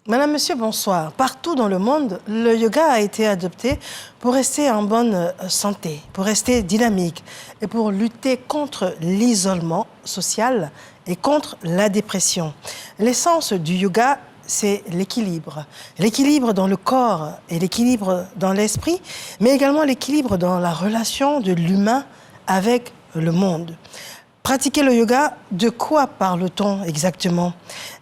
Madame, Monsieur, bonsoir. Partout dans le monde, le yoga a été adopté pour rester en bonne santé, pour rester dynamique et pour lutter contre l'isolement social et contre la dépression. L'essence du yoga, c'est l'équilibre. L'équilibre dans le corps et l'équilibre dans l'esprit, mais également l'équilibre dans la relation de l'humain avec le monde. Pratiquer le yoga, de quoi parle-t-on exactement?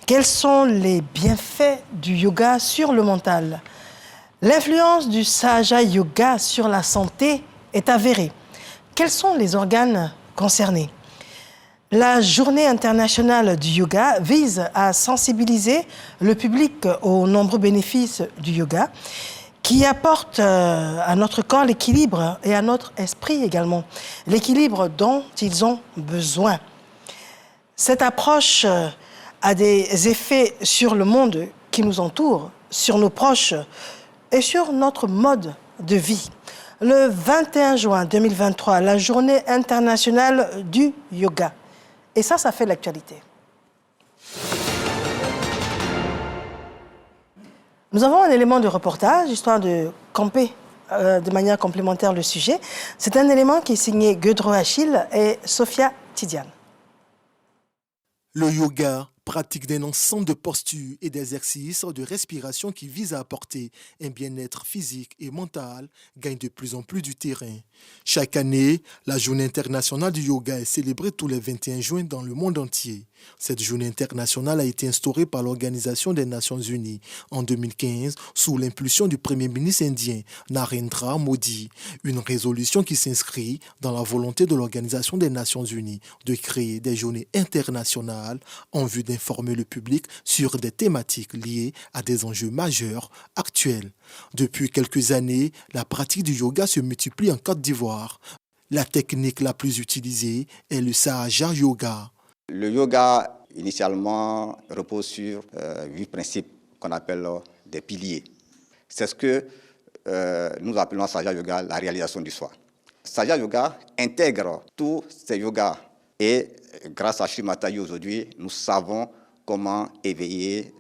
Quels sont les bienfaits du yoga sur le mental? L'influence du Sahaja Yoga sur la santé est avérée. Quels sont les organes concernés? La Journée internationale du yoga vise à sensibiliser le public aux nombreux bénéfices du yoga qui apportent à notre corps l'équilibre et à notre esprit également, l'équilibre dont ils ont besoin. Cette approche a des effets sur le monde qui nous entoure, sur nos proches et sur notre mode de vie. Le 21 juin 2023, la Journée internationale du yoga. Et ça fait l'actualité. Nous avons un élément de reportage, histoire de camper de manière complémentaire le sujet. C'est un élément qui est signé Guedro Achille et Sophia Tidiane. Le yoga pratique d'un ensemble de postures et d'exercices de respiration qui visent à apporter un bien-être physique et mental gagne de plus en plus du terrain. Chaque année, la Journée internationale du yoga est célébrée tous les 21 juin dans le monde entier. Cette journée internationale a été instaurée par l'Organisation des Nations Unies en 2015 sous l'impulsion du Premier ministre indien Narendra Modi, une résolution qui s'inscrit dans la volonté de l'Organisation des Nations Unies de créer des journées internationales en vue d'informer le public sur des thématiques liées à des enjeux majeurs actuels. Depuis quelques années, la pratique du yoga se multiplie en Côte d'Ivoire. La technique la plus utilisée est le Sahaja Yoga. Le yoga, initialement, repose sur 8 principes qu'on appelle des piliers. C'est ce que nous appelons Sahaja Yoga, la réalisation du soi. Sahaja Yoga intègre tous ces yogas et grâce à Sri Mataji aujourd'hui, nous savons comment éveiller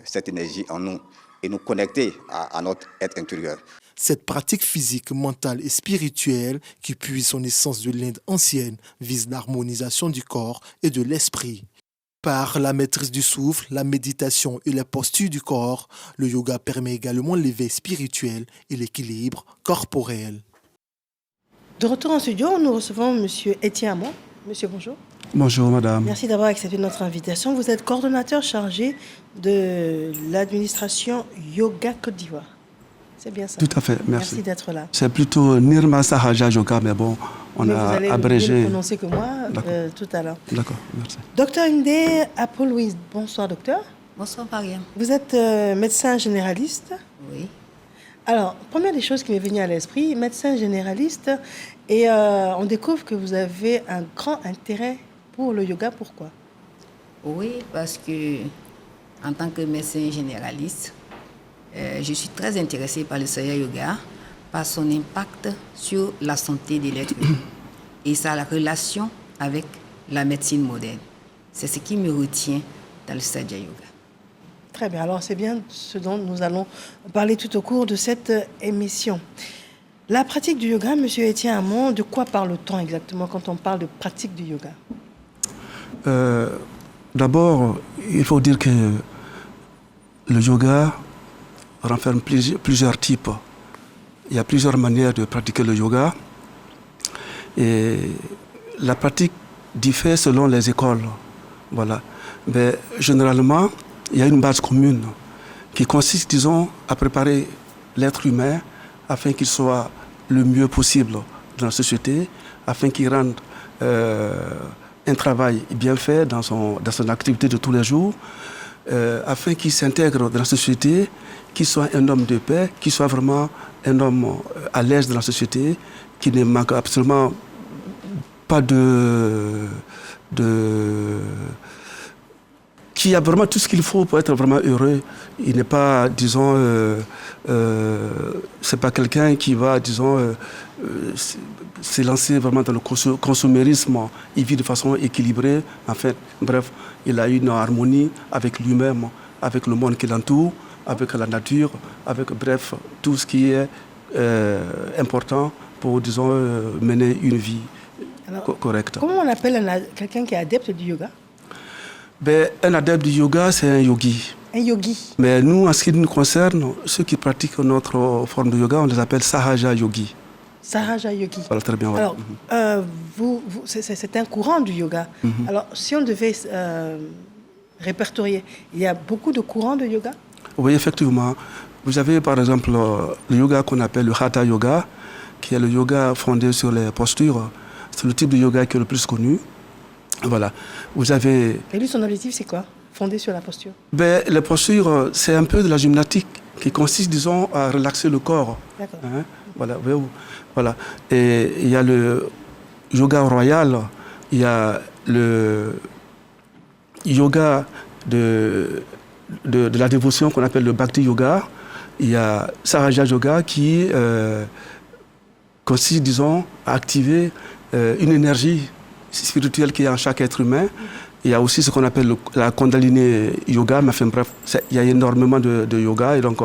cette énergie en nous et nous connecter à notre être intérieur. Cette pratique physique, mentale et spirituelle, qui puise son essence de l'Inde ancienne, vise l'harmonisation du corps et de l'esprit. Par la maîtrise du souffle, la méditation et la posture du corps, le yoga permet également l'éveil spirituel et l'équilibre corporel. De retour en studio, nous recevons M. Étienne Hamon. Monsieur, bonjour. Bonjour, madame. Merci d'avoir accepté notre invitation. Vous êtes coordonnateur chargé de l'administration Yoga Côte d'Ivoire. C'est bien ça? Tout à fait, merci. Merci d'être là. C'est plutôt Nirma Sahaja Yoga, mais bon, on a abrégé. Vous allez mieux le prononcer que moi tout à l'heure. D'accord, merci. Docteur Ndé Apollouise, bonsoir docteur. Bonsoir Mariam. Vous êtes médecin généraliste? Oui. Alors, première des choses qui m'est venue à l'esprit, médecin généraliste, et on découvre que vous avez un grand intérêt pour le yoga. Pourquoi? Oui, parce que en tant que médecin généraliste, je suis très intéressée par le Sahaja Yoga, par son impact sur la santé de l'être humain et sa relation avec la médecine moderne. C'est ce qui me retient dans le Sahaja Yoga. Très bien, alors c'est bien ce dont nous allons parler tout au cours de cette émission. La pratique du yoga, M. Étienne Hamon, de quoi parle-t-on exactement quand on parle de pratique du yoga? D'abord, il faut dire que le yoga renferme plusieurs types. Il y a plusieurs manières de pratiquer le yoga. Et la pratique diffère selon les écoles. Voilà. Mais généralement, il y a une base commune qui consiste, disons, à préparer l'être humain afin qu'il soit le mieux possible dans la société, afin qu'il rende un travail bien fait dans son activité de tous les jours, afin qu'il s'intègre dans la société, qu'il soit un homme de paix, qu'il soit vraiment un homme à l'aise dans la société, qui ne manque absolument pas qui a vraiment tout ce qu'il faut pour être vraiment heureux. Il n'est pas, disons, c'est pas quelqu'un qui va, disons, s'élancer vraiment dans le consumérisme. Il vit de façon équilibrée. En fait, bref, il a une harmonie avec lui-même, avec le monde qui l'entoure. avec la nature, avec, bref, tout ce qui est important pour, disons, mener une vie correcte. Comment on appelle quelqu'un qui est adepte du yoga? Un adepte du yoga, c'est un yogi. Un yogi. Mais nous, en ce qui nous concerne, ceux qui pratiquent notre forme de yoga, on les appelle Sahaja Yogi. Sahaja Yogi. Voilà, très bien. Alors, c'est un courant du yoga. Alors, si on devait répertorier, il y a beaucoup de courants de yoga? Oui, effectivement. Vous avez par exemple le yoga qu'on appelle le Hatha Yoga, qui est le yoga fondé sur les postures. C'est le type de yoga qui est le plus connu. Voilà. Vous avez... Et lui, son objectif, c'est quoi? Fondé sur la posture? Les postures, c'est un peu de la gymnastique qui consiste, disons, à relaxer le corps. D'accord. Hein? Voilà. Voilà. Et il y a le yoga royal, il y a le yoga de la dévotion qu'on appelle le Bhakti Yoga. Il y a Sahaja Yoga qui consiste, disons, à activer une énergie spirituelle qui est en chaque être humain. Il y a aussi ce qu'on appelle la Kundalini Yoga. Mais enfin, bref, il y a énormément de yoga et donc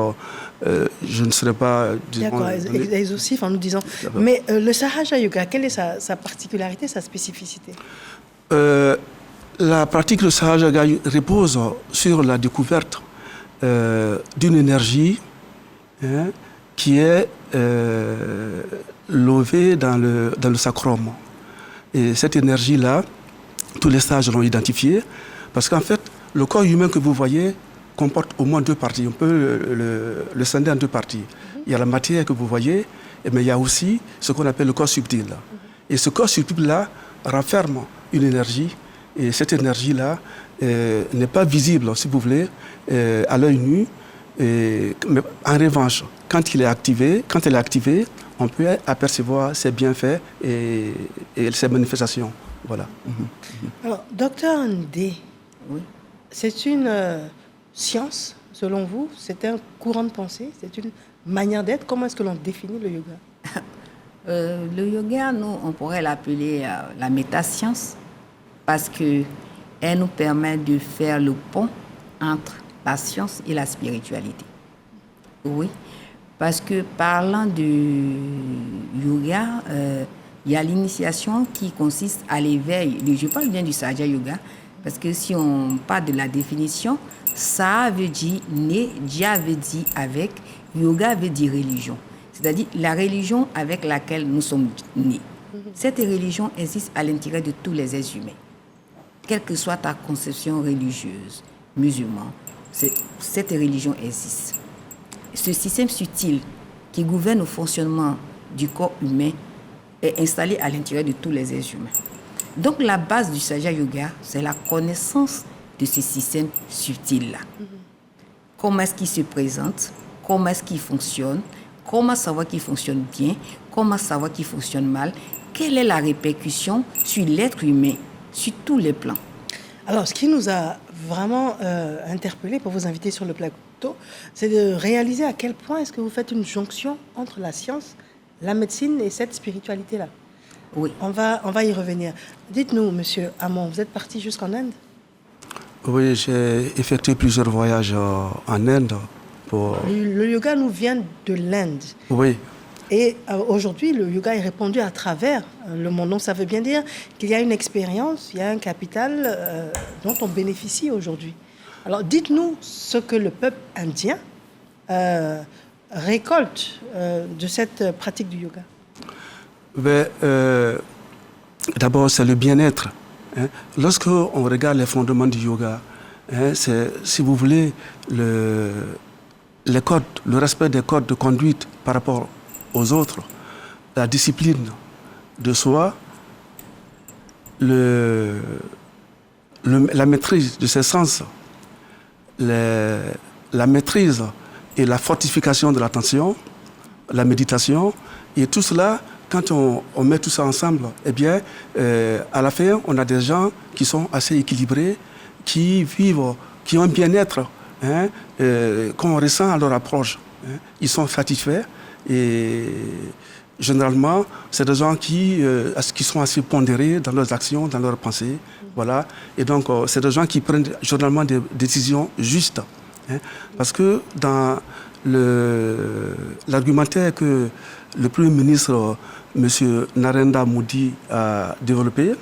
je ne serais pas... D'accord, exhaustif en nous disant. Mais le Sahaja Yoga, quelle est sa particularité, sa spécificité? La pratique du Sahaja Yoga repose sur la découverte d'une énergie qui est levée dans le sacrum. Et cette énergie-là, tous les sages l'ont identifiée, parce qu'en fait, le corps humain que vous voyez comporte au moins deux parties. On peut le scinder en deux parties. Il y a la matière que vous voyez, mais il y a aussi ce qu'on appelle le corps subtil. Et ce corps subtil-là renferme une énergie, et cette énergie-là n'est pas visible, si vous voulez, à l'œil nu. Mais en revanche, quand elle est activée, on peut apercevoir ses bienfaits et ses manifestations. Voilà. Alors, docteur Ndé, Oui. c'est une science, selon vous? C'est un courant de pensée? C'est une manière d'être? Comment est-ce que l'on définit le yoga? Le yoga, nous, on pourrait l'appeler la métascience parce qu'elle nous permet de faire le pont entre la science et la spiritualité. Oui, parce que parlant du yoga, il y a l'initiation qui consiste à l'éveil. Je parle bien du Sahaja Yoga, parce que si on parle de la définition, ça veut dire né, Dia veut dire avec, yoga veut dire religion. C'est-à-dire la religion avec laquelle nous sommes nés. Cette religion existe à l'intérieur de tous les êtres humains. Quelle que soit ta conception religieuse, musulmane, cette religion existe. Ce système subtil qui gouverne le fonctionnement du corps humain est installé à l'intérieur de tous les êtres humains. Donc la base du Sahaja Yoga, c'est la connaissance de ce système subtil-là. Comment est-ce qu'il se présente, comment est-ce qu'il fonctionne, comment savoir qu'il fonctionne bien, comment savoir qu'il fonctionne mal, quelle est la répercussion sur l'être humain, sur tous les plans. Alors, ce qui nous a vraiment interpellés pour vous inviter sur le plateau, c'est de réaliser à quel point est-ce que vous faites une jonction entre la science, la médecine et cette spiritualité-là. Oui. On va y revenir. Dites-nous, monsieur Hamon, vous êtes parti jusqu'en Inde? Oui, j'ai effectué plusieurs voyages en Inde. Le yoga nous vient de l'Inde. Oui. Et aujourd'hui, le yoga est répandu à travers le monde. Donc, ça veut bien dire qu'il y a une expérience, il y a un capital dont on bénéficie aujourd'hui. Alors, dites-nous ce que le peuple indien récolte de cette pratique du yoga. D'abord, c'est le bien-être. Lorsque on regarde les fondements du yoga, c'est, si vous voulez, les codes, le respect des codes de conduite par rapport aux autres, la discipline de soi, la maîtrise de ses sens, la maîtrise et la fortification de l'attention, la méditation, et tout cela, quand on met tout ça ensemble, eh bien, à la fin, on a des gens qui sont assez équilibrés, qui vivent, qui ont un bien-être, qu'on ressent à leur approche. Ils sont satisfaits et généralement, c'est des gens qui sont assez pondérés dans leurs actions, dans leurs pensées. Voilà. Et donc, c'est des gens qui prennent généralement des décisions justes. hein. Parce que dans l'argumentaire que le Premier ministre, M. Narendra Modi, a développé,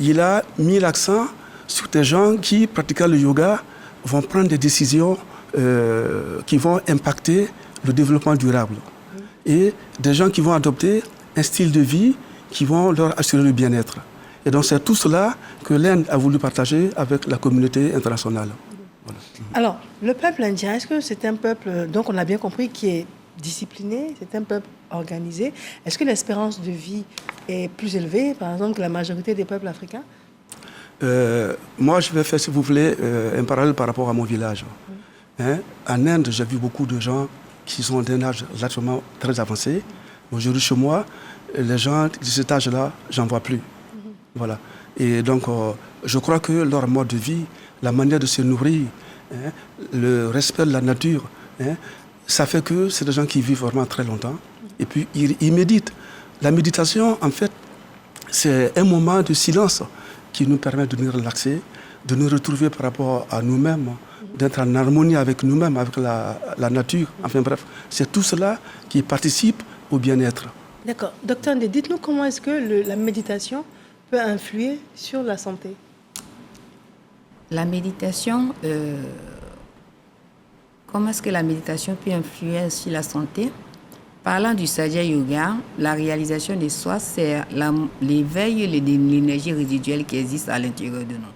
il a mis l'accent sur des gens qui, pratiquant le yoga, vont prendre des décisions qui vont impacter le développement durable. Et des gens qui vont adopter un style de vie qui vont leur assurer le bien-être. Et donc c'est tout cela que l'Inde a voulu partager avec la communauté internationale. Voilà. Alors, le peuple indien, est-ce que c'est un peuple, donc on a bien compris, qui est discipliné, c'est un peuple organisé. Est-ce que l'espérance de vie est plus élevée, par exemple, que la majorité des peuples africains? Moi, je vais faire, si vous voulez, un parallèle par rapport à mon village. Hein? En Inde, j'ai vu beaucoup de gens qui sont d'un âge relativement très avancé. Aujourd'hui, chez moi, les gens de cet âge-là, j'en vois plus. Voilà. Et donc, je crois que leur mode de vie, la manière de se nourrir, hein, le respect de la nature, hein, ça fait que c'est des gens qui vivent vraiment très longtemps. Et puis, ils méditent. La méditation, en fait, c'est un moment de silence qui nous permet de nous relaxer, de nous retrouver par rapport à nous-mêmes, d'être en harmonie avec nous-mêmes, avec la nature. Enfin bref, c'est tout cela qui participe au bien-être. D'accord. Docteur Ndé, dites-nous comment est-ce que la méditation peut influer sur la santé? La méditation, comment est-ce que la méditation peut influer sur la santé? Parlant du Sahaja Yoga, la réalisation de soi, c'est l'éveil de l'énergie résiduelle qui existe à l'intérieur de nous.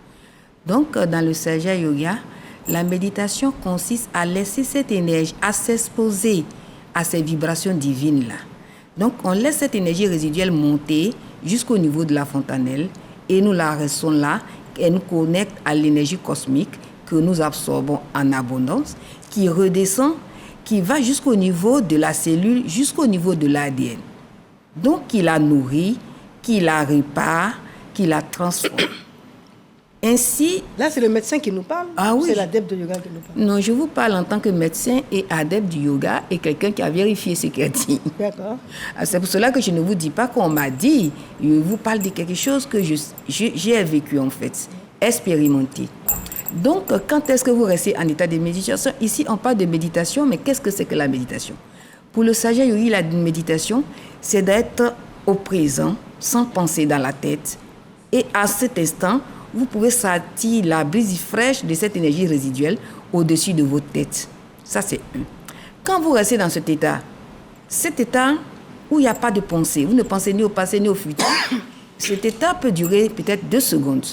Donc, dans le Sahaja Yoga, la méditation consiste à laisser cette énergie, à s'exposer à ces vibrations divines-là. Donc, on laisse cette énergie résiduelle monter jusqu'au niveau de la fontanelle et nous la restons là. Elle nous connecte à l'énergie cosmique que nous absorbons en abondance, qui redescend, qui va jusqu'au niveau de la cellule, jusqu'au niveau de l'ADN. Donc, qui la nourrit, qui la répare, qui la transforme. Ainsi... Là, c'est le médecin qui nous parle? Ah oui. C'est l'adepte de yoga qui nous parle? Non, je vous parle en tant que médecin et adepte du yoga et quelqu'un qui a vérifié ce qu'il a dit. D'accord. C'est pour cela que je ne vous dis pas qu'on m'a dit. Je vous parle de quelque chose que j'ai vécu en fait, expérimenté. Donc, quand est-ce que vous restez en état de méditation? Ici, on parle de méditation, mais qu'est-ce que c'est que la méditation? Pour le Sahaja Yogi, la méditation, c'est d'être au présent, sans penser dans la tête. Et à cet instant, vous pouvez sentir la brise fraîche de cette énergie résiduelle au-dessus de votre tête. Ça, c'est un. Quand vous restez dans cet état où il n'y a pas de pensée, vous ne pensez ni au passé ni au futur, cet état peut durer peut-être 2 secondes.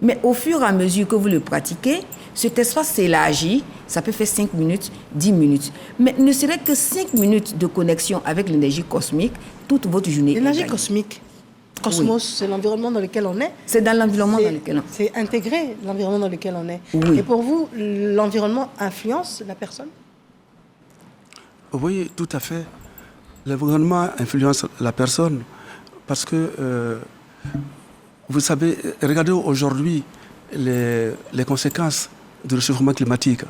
Mais au fur et à mesure que vous le pratiquez, cet espace s'élargit, ça peut faire 5 minutes, 10 minutes. Mais ne serait que 5 minutes de connexion avec l'énergie cosmique, toute votre journée. L'énergie cosmique, cosmos, oui. C'est l'environnement dans lequel on est. C'est dans l'environnement dans lequel on est. C'est intégrer l'environnement dans lequel on est. Oui. Et pour vous, l'environnement influence la personne? Oui, tout à fait. L'environnement influence la personne parce que... vous savez, regardez aujourd'hui les conséquences du réchauffement climatique.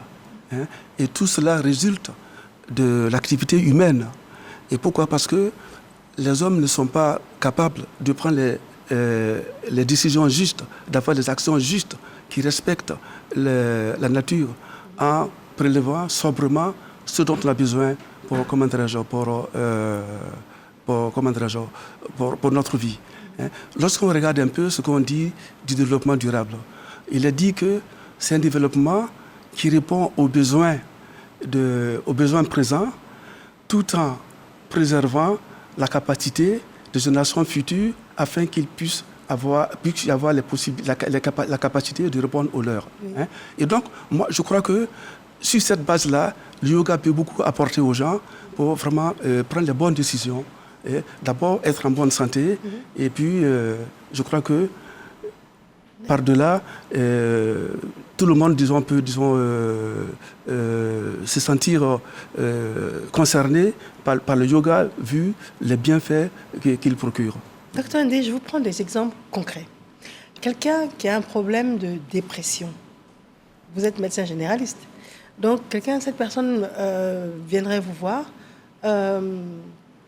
Hein, et tout cela résulte de l'activité humaine. Et pourquoi? Parce que les hommes ne sont pas capables de prendre les décisions justes, d'avoir des actions justes qui respectent la nature en prélevant sobrement ce dont on a besoin pour notre vie. Lorsqu'on regarde un peu ce qu'on dit du développement durable, il est dit que c'est un développement qui répond aux besoins présents tout en préservant la capacité des générations futures afin qu'ils puissent avoir la capacité de répondre aux leurs. Oui. Hein? Et donc, moi, je crois que sur cette base-là, le yoga peut beaucoup apporter aux gens pour vraiment prendre les bonnes décisions. D'abord, être en bonne santé, et puis je crois que par-delà, tout le monde, peut se sentir concerné par le yoga, vu les bienfaits qu'il procure. Docteur Ndé, je vous prends des exemples concrets. Quelqu'un qui a un problème de dépression, vous êtes médecin généraliste, donc cette personne viendrait vous voir.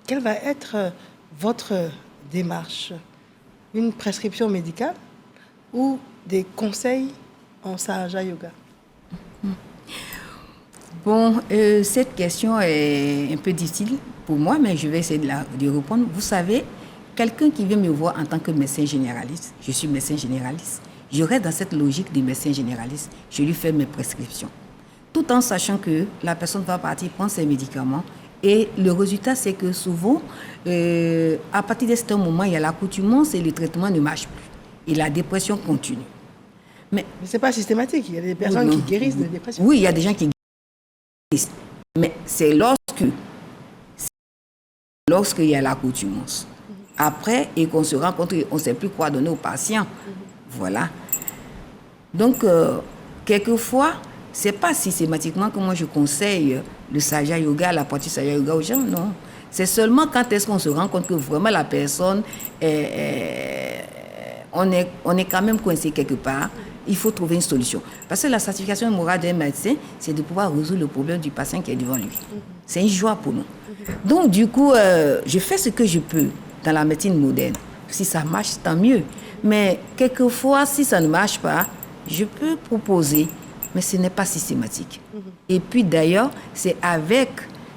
Quelle va être votre démarche? Une prescription médicale ou des conseils en Sahaja Yoga? Bon, cette question est un peu difficile pour moi, mais je vais essayer de répondre. Vous savez, quelqu'un qui vient me voir en tant que médecin généraliste, je suis médecin généraliste, je reste dans cette logique de médecin généraliste, je lui fais mes prescriptions. Tout en sachant que la personne va partir prendre ses médicaments. Et le résultat, c'est que souvent, à partir d'un certain moment, il y a l'accoutumance et le traitement ne marche plus. Et la dépression continue. Mais ce n'est pas systématique. Il y a des personnes qui guérissent de dépression. Oui, il y a des gens qui guérissent. Mais c'est lorsqu'il y a l'accoutumance. Après, et qu'on se rend compte qu'on ne sait plus quoi donner aux patients. Voilà. Donc, quelquefois, ce n'est pas systématiquement que moi je conseille le Sahaja Yoga, la pratique Sahaja Yoga aux gens, non. C'est seulement quand est-ce qu'on se rend compte que vraiment la personne, on est quand même coincé quelque part, il faut trouver une solution. Parce que la certification morale d'un médecin, c'est de pouvoir résoudre le problème du patient qui est devant lui. C'est une joie pour nous. Donc du coup, je fais ce que je peux dans la médecine moderne. Si ça marche, tant mieux. Mais quelquefois, si ça ne marche pas, je peux proposer, mais ce n'est pas systématique. Et puis d'ailleurs, c'est avec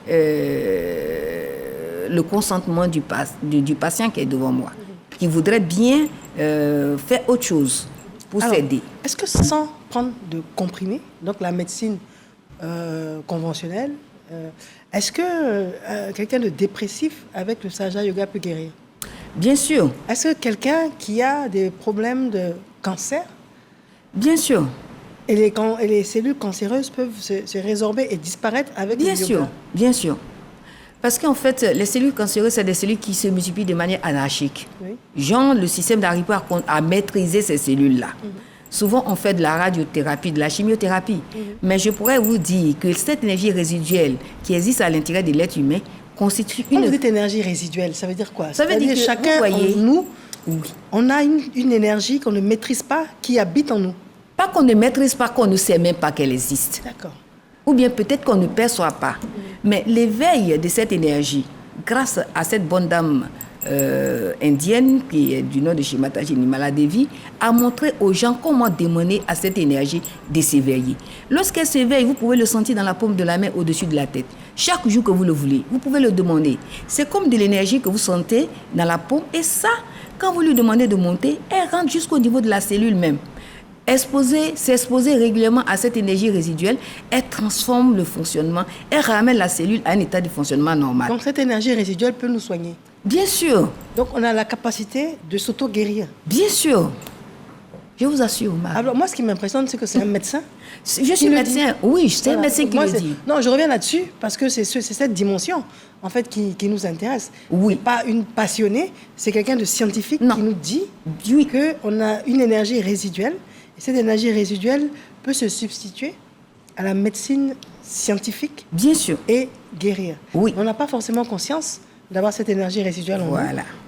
le consentement du patient qui est devant moi, qui voudrait bien faire autre chose pour s'aider. Est-ce que sans prendre de comprimés, donc la médecine conventionnelle, est-ce que quelqu'un de dépressif avec le Sahaja Yoga peut guérir? Bien sûr. Est-ce que quelqu'un qui a des problèmes de cancer? Bien sûr. Et les cellules cancéreuses peuvent se résorber et disparaître avec le yoga? Bien sûr, bien sûr. Parce qu'en fait, les cellules cancéreuses, c'est des cellules qui se multiplient de manière anarchique. Oui. Genre, le système n'arrive pas à maîtriser ces cellules-là. Souvent, on fait de la radiothérapie, de la chimiothérapie. Mais je pourrais vous dire que cette énergie résiduelle qui existe à l'intérieur de l'être humain constitue une... Quand vous dites énergie résiduelle, ça veut dire quoi? Ça veut dire que chacun voyez, en nous, on a une énergie qu'on ne maîtrise pas, qui habite en nous. Pas qu'on ne maîtrise pas, qu'on ne sait même pas qu'elle existe. D'accord. Ou bien peut-être qu'on ne perçoit pas. Mais l'éveil de cette énergie, grâce à cette bonne dame indienne, qui est du nom de Shri Mataji Nirmala Devi, a montré aux gens comment demander à cette énergie de s'éveiller. Lorsqu'elle s'éveille, vous pouvez le sentir dans la paume de la main au-dessus de la tête. Chaque jour que vous le voulez, vous pouvez le demander. C'est comme de l'énergie que vous sentez dans la paume. Et ça, quand vous lui demandez de monter, elle rentre jusqu'au niveau de la cellule même. S'exposer régulièrement à cette énergie résiduelle, elle transforme le fonctionnement, elle ramène la cellule à un état de fonctionnement normal. Donc cette énergie résiduelle peut nous soigner? Bien sûr. Donc on a la capacité de s'auto-guérir? Bien sûr. Je vous assure, Marc. Alors moi, ce qui m'impressionne, c'est que c'est un médecin. Je suis médecin, oui, c'est un médecin qui le dit. Non, je reviens là-dessus parce que c'est cette dimension, en fait, qui nous intéresse. Oui. C'est pas une passionnée, c'est quelqu'un de scientifique qui nous dit qu'on a une énergie résiduelle. Et cette énergie résiduelle peut se substituer à la médecine scientifique. Bien sûr. Et guérir. Oui. On n'a pas forcément conscience d'avoir cette énergie résiduelle en nous.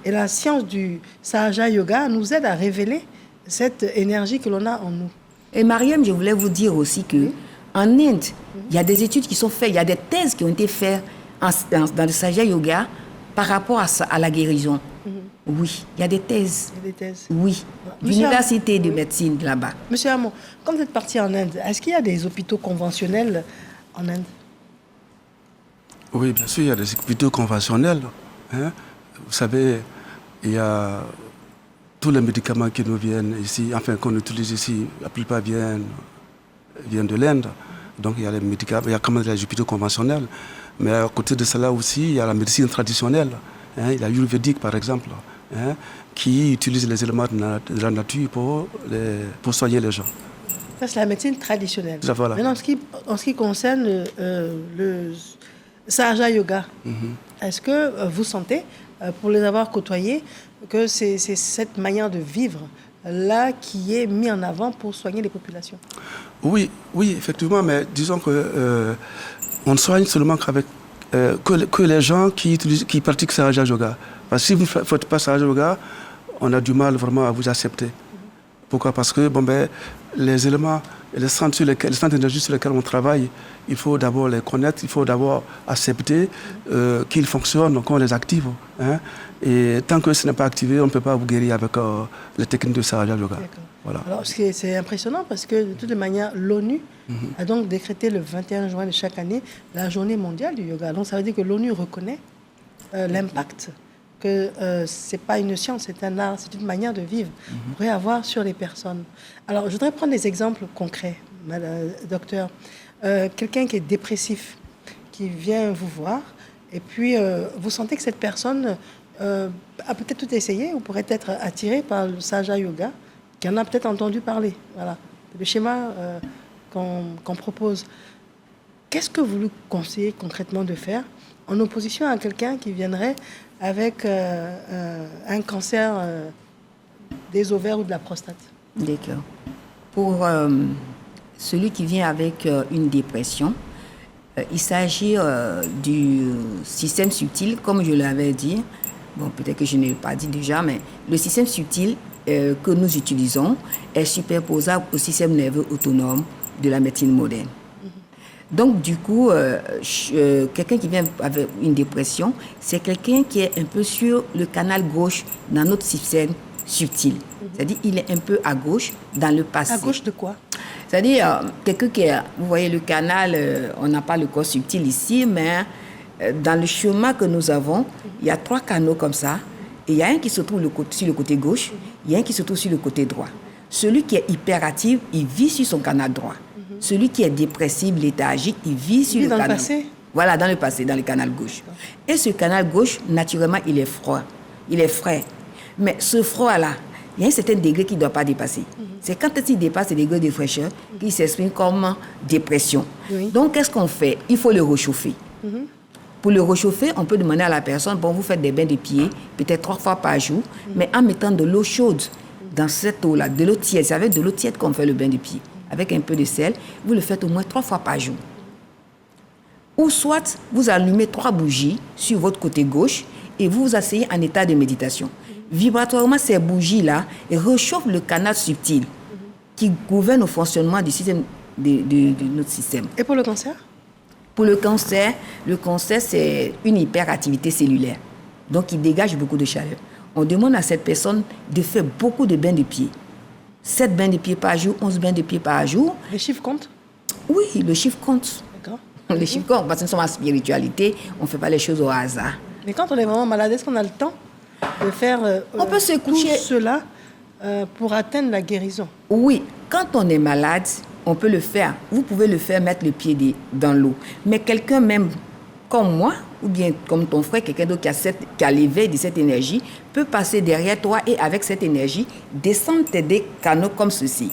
Et la science du Sahaja Yoga nous aide à révéler cette énergie que l'on a en nous. Et Mariam, je voulais vous dire aussi que en Inde, il y a des études qui sont faites, il y a des thèses qui ont été faites dans le Sahaja Yoga par rapport à la guérison. Oui, il y a des thèses. Il y a des thèses. Oui, l'université de médecine là-bas. Monsieur Hamon, quand vous êtes parti en Inde, est-ce qu'il y a des hôpitaux conventionnels en Inde? Oui, bien sûr, il y a des hôpitaux conventionnels. Hein. Vous savez, il y a tous les médicaments qui nous viennent ici, enfin qu'on utilise ici, la plupart viennent de l'Inde. Donc il y a les médicaments, il y a quand même des hôpitaux conventionnels. Mais à côté de cela aussi, il y a la médecine traditionnelle. Hein, il y a l'Ayurvédique, par exemple, qui utilise les éléments de la nature pour soigner les gens. Ça, c'est la médecine traditionnelle. Ça, voilà. Maintenant, en ce qui concerne le Sahaja Yoga, est-ce que vous sentez, pour les avoir côtoyés, que c'est cette manière de vivre là qui est mise en avant pour soigner les populations? Oui, effectivement, mais disons que on ne soigne seulement qu'avec que les gens qui pratiquent Sahaja Yoga. Parce que si vous ne faites pas Sahaja Yoga, on a du mal vraiment à vous accepter. Pourquoi? Parce que les éléments, les centres d'énergie sur lesquels on travaille, il faut d'abord les connaître, il faut d'abord accepter qu'ils fonctionnent, donc on les active. Hein. Et tant que ce n'est pas activé, on ne peut pas vous guérir avec les techniques de Sahaja Yoga. Voilà. Alors, c'est impressionnant parce que de toute manière, l'ONU a donc décrété le 21 juin de chaque année la journée mondiale du yoga. Donc, ça veut dire que l'ONU reconnaît l'impact que ce n'est pas une science, c'est un art, c'est une manière de vivre pourrait avoir sur les personnes. Alors, je voudrais prendre des exemples concrets, madame, docteur. Quelqu'un qui est dépressif, qui vient vous voir, et puis vous sentez que cette personne a peut-être tout essayé ou pourrait être attirée par le Sahaja Yoga, qui en a peut-être entendu parler. Voilà, le schéma qu'on propose. Qu'est-ce que vous lui conseillez concrètement de faire en opposition à quelqu'un qui viendrait avec un cancer des ovaires ou de la prostate? D'accord. Pour celui qui vient avec une dépression, il s'agit du système subtil, comme je l'avais dit. Bon, peut-être que je ne l'ai pas dit déjà, mais le système subtil que nous utilisons est superposable au système nerveux autonome de la médecine moderne. Donc, du coup, quelqu'un qui vient avec une dépression, c'est quelqu'un qui est un peu sur le canal gauche dans notre système subtil. C'est-à-dire qu'il est un peu à gauche dans le passé. À gauche de quoi? C'est-à-dire, quelqu'un qui est... Vous voyez, le canal, on n'a pas le corps subtil ici, mais dans le chemin que nous avons, il y a 3 canaux comme ça. Et il y a un qui se trouve sur le côté gauche, il y a un qui se trouve sur le côté droit. Celui qui est hyperactif, il vit sur son canal droit. Celui qui est dépressif, léthargique, il vit sur le canal. Dans le passé? Voilà, dans le passé, dans le canal gauche. Et ce canal gauche, naturellement, il est froid. Il est frais. Mais ce froid-là, il y a un certain degré qu'il ne doit pas dépasser. C'est quand il dépasse le degré de fraîcheur qu'il s'exprime comme dépression. Oui. Donc, qu'est-ce qu'on fait? Il faut le réchauffer. Pour le réchauffer, on peut demander à la personne, bon, vous faites des bains de pieds, peut-être 3 fois par jour, mais en mettant de l'eau chaude dans cette eau-là, de l'eau tiède. C'est avec de l'eau tiède qu'on fait le bain de pieds. Avec un peu de sel, vous le faites au moins 3 fois par jour. Ou soit, vous allumez 3 bougies sur votre côté gauche et vous vous asseyez en état de méditation. Vibratoirement, ces bougies-là réchauffent le canal subtil qui gouverne le fonctionnement du système, de notre système. Et pour le cancer? Pour le cancer, c'est une hyperactivité cellulaire. Donc, il dégage beaucoup de chaleur. On demande à cette personne de faire beaucoup de bains de pieds. 7 bains de pieds par jour, 11 bains de pieds par jour. Les chiffres comptent? Oui, le chiffre compte. D'accord. Les chiffres comptent, parce que nous sommes en spiritualité, on ne fait pas les choses au hasard. Mais quand on est vraiment malade, est-ce qu'on a le temps de faire on peut se coucher. Tout cela pour atteindre la guérison? Oui, quand on est malade, on peut le faire. Vous pouvez le faire, mettre le pied dans l'eau. Mais quelqu'un même comme moi, ou bien comme ton frère, quelqu'un d'autre qui a l'éveil de cette énergie, peut passer derrière toi et avec cette énergie, descendre tes 2 canaux comme ceci.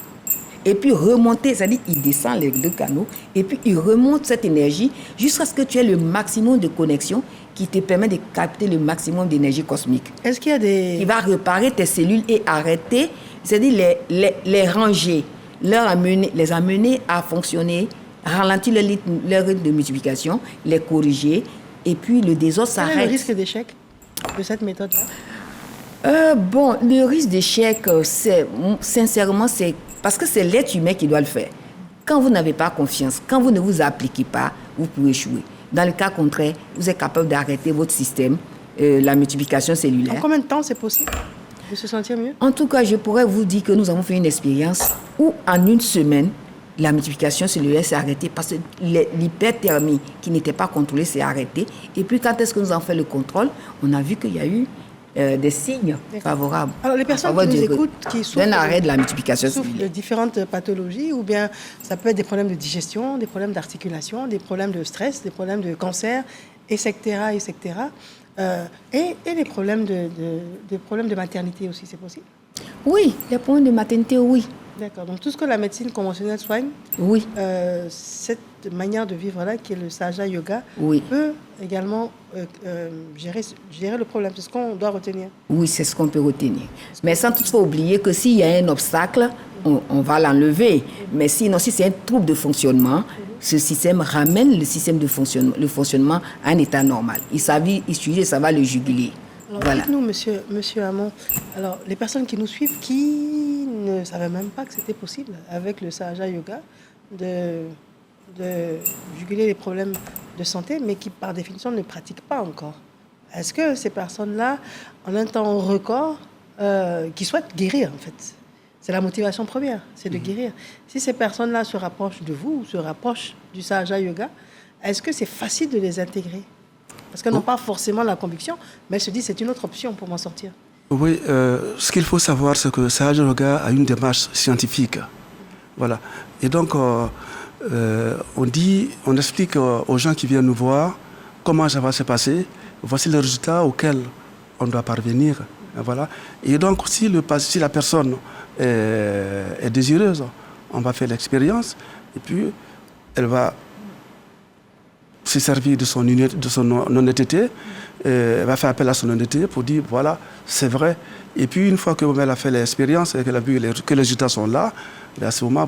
Et puis remonter, c'est-à-dire il descend les 2 canaux, et puis il remonte cette énergie jusqu'à ce que tu aies le maximum de connexion qui te permet de capter le maximum d'énergie cosmique. Est-ce qu'il y a des... Il va réparer tes cellules et arrêter, c'est-à-dire les ranger, les amener à fonctionner, ralentir leur rythme de multiplication, les corriger, et puis le désordre s'arrête. Quel est le risque d'échec de cette méthode-là? Bon, le risque d'échec, sincèrement, c'est parce que c'est l'être humain qui doit le faire. Quand vous n'avez pas confiance, quand vous ne vous appliquez pas, vous pouvez échouer. Dans le cas contraire, vous êtes capable d'arrêter votre système, la multiplication cellulaire. En combien de temps c'est possible de se sentir mieux? En tout cas, je pourrais vous dire que nous avons fait une expérience où en 1 semaine, la multiplication cellulaire s'est arrêtée parce que l'hyperthermie qui n'était pas contrôlée s'est arrêtée. Et puis, quand est-ce que nous avons fait le contrôle, on a vu qu'il y a eu des signes favorables. Alors, les personnes qui nous écoutent, qui souffrent d'un arrêt de la multiplication cellulaire, de différentes pathologies, ou bien ça peut être des problèmes de digestion, des problèmes d'articulation, des problèmes de stress, des problèmes de cancer, etc., etc. Et les problèmes de maternité aussi, c'est possible? Oui, les problèmes de maternité, oui. D'accord. Donc, tout ce que la médecine conventionnelle soigne, oui. Cette manière de vivre-là, qui est le Sahaja Yoga, oui. peut également gérer le problème. C'est ce qu'on doit retenir. Oui, c'est ce qu'on peut retenir. Mais sans toutefois oublier que s'il y a un obstacle, on va l'enlever. Mais sinon, si c'est un trouble de fonctionnement, ce système ramène le système de fonctionnement à un état normal. Ça va le juguler. Alors, voilà. dites-nous, monsieur Hamon, alors, les personnes qui nous suivent, qui ne savaient même pas que c'était possible, avec le Sahaja Yoga, de juguler les problèmes de santé, mais qui, par définition, ne pratiquent pas encore. Est-ce que ces personnes-là, en un temps record, qui souhaitent guérir, en fait, C'est la motivation première, c'est de guérir. Si ces personnes-là se rapprochent de vous, se rapprochent du Sahaja Yoga, est-ce que c'est facile de les intégrer? Parce qu'elles n'ont pas forcément la conviction, mais elles se disent c'est une autre option pour m'en sortir. Oui, ce qu'il faut savoir, c'est que Sahaja Yoga a une démarche scientifique. Voilà. Et donc, on explique aux gens qui viennent nous voir comment ça va se passer. Voici les résultats auxquels on doit parvenir. Voilà. Et donc, si la personne est désireuse, on va faire l'expérience et puis elle va se servir de son honnêteté, elle va faire appel à son honnêteté pour dire voilà, c'est vrai. Et puis une fois qu'elle a fait l'expérience et qu'elle a vu que les résultats sont là, à ce moment,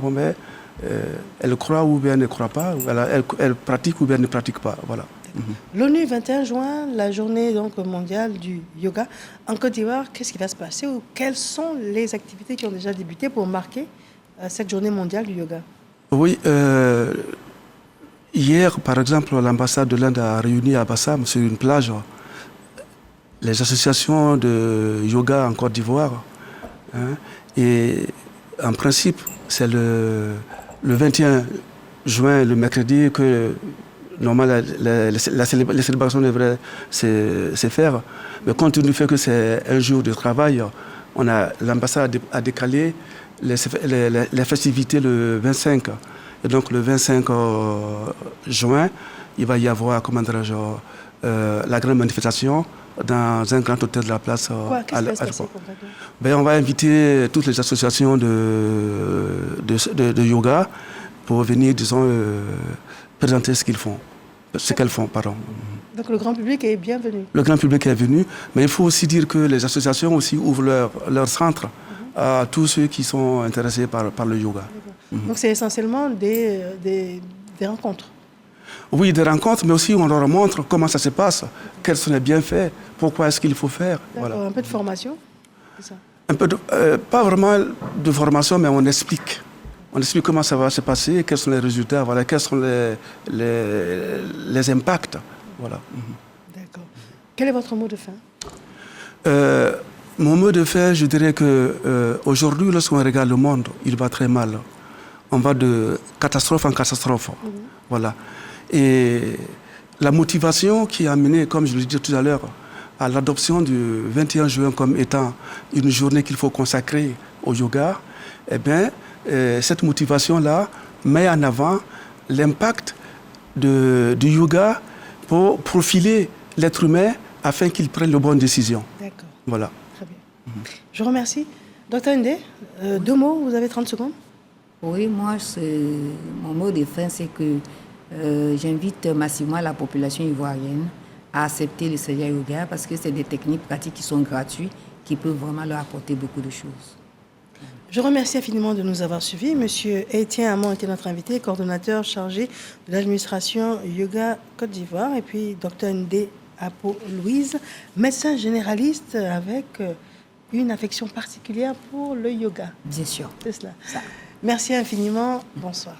elle croit ou bien elle ne croit pas, elle pratique ou bien elle ne pratique pas. Voilà. L'ONU, 21 juin, la journée donc, mondiale du yoga. En Côte d'Ivoire, qu'est-ce qui va se passer ou quelles sont les activités qui ont déjà débuté pour marquer cette journée mondiale du yoga? Oui, hier, par exemple, l'ambassade de l'Inde a réuni à Bassam, sur une plage, les associations de yoga en Côte d'Ivoire. Hein, et en principe, c'est le 21 juin, le mercredi, que normalement les célébrations devraient se faire. Mais compte tenu du fait que c'est un jour de travail, l'ambassade a décalé les festivités le 25. Et donc le 25 juin, il va y avoir, la grande manifestation dans un grand hôtel de la place. Qu'est-ce qui va se passer concrètement? On va inviter toutes les associations de yoga pour venir, disons, présenter ce qu'elles font, pardon. Donc le grand public est bienvenu. Le grand public est venu, mais il faut aussi dire que les associations aussi ouvrent leur centre à tous ceux qui sont intéressés par le yoga. Donc c'est essentiellement des rencontres. Oui, des rencontres, mais aussi on leur montre comment ça se passe, quels sont les bienfaits, pourquoi est-ce qu'il faut faire. Voilà. Un peu de formation, c'est ça? Pas vraiment de formation, mais on explique. On explique comment ça va se passer, quels sont les résultats, voilà, quels sont les impacts. Voilà. D'accord. Quel est votre mot de fin? Mon mot de fin, je dirais qu'aujourd'hui, lorsqu'on regarde le monde, il va très mal. On va de catastrophe en catastrophe. Voilà. Et la motivation qui a amené, comme je le disais tout à l'heure, à l'adoption du 21 juin comme étant une journée qu'il faut consacrer au yoga, eh bien, cette motivation-là met en avant l'impact du yoga pour profiler l'être humain afin qu'il prenne les bonnes décisions. D'accord. Voilà. Très bien. Je vous remercie. Dr Ndé, 2 mots, vous avez 30 secondes. Oui, moi, mon mot de fin, c'est que j'invite massivement la population ivoirienne à accepter le Sahaja Yoga parce que c'est des techniques pratiques qui sont gratuites, qui peuvent vraiment leur apporter beaucoup de choses. Je remercie infiniment de nous avoir suivis. Monsieur Etienne Amon était notre invité, coordonnateur chargé de l'administration Yoga Côte d'Ivoire, et puis Dr Ndé Apo Louise, médecin généraliste avec une affection particulière pour le yoga. Bien sûr. C'est cela. Merci infiniment. Bonsoir.